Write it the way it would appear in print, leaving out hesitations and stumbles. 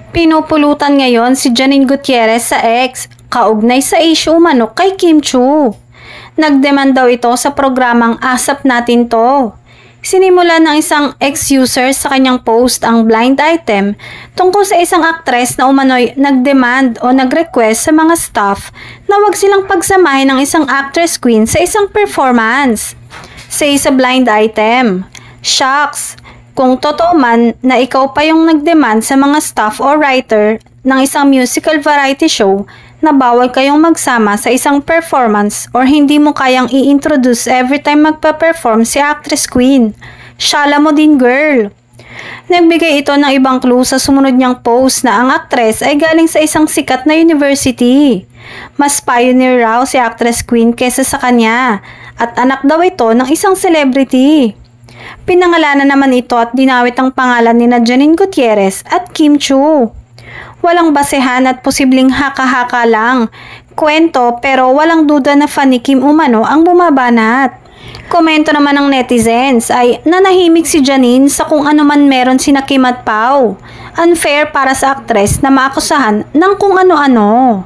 Pinupulutan ngayon si Janine Gutierrez sa X, kaugnay sa issue umano kay Kim Chiu. Nagdemand daw ito sa programang Asap Natin To. Sinimula ng isang ex-user sa kanyang post ang blind item tungkol sa isang aktres na umano'y nagdemand o nag-request sa mga staff na wag silang pagsamahin ng isang actress queen sa isang performance. Say sa blind item, "Shucks! Kung totoo man na ikaw pa yung nagdemand sa mga staff o writer ng isang musical variety show na bawal kayong magsama sa isang performance or hindi mo kayang i-introduce every time magpa-perform si actress queen. Syala mo din, girl." Nagbigay ito ng ibang clue sa sumunod niyang post na ang actress ay galing sa isang sikat na university. Mas pioneer raw si actress queen kesa sa kanya at anak daw ito ng isang celebrity. Pinangalanan naman ito at dinawit ang pangalan ni Janine Gutierrez at Kim Chiu. Walang basehan at posibleng haka-haka lang. Kwento pero walang duda na fan ni Kim umano ang bumabanat. Komento naman ng netizens ay nanahimik si Janine sa kung ano man meron sina Kim at Pao. Unfair para sa aktres na maakusahan ng kung ano-ano.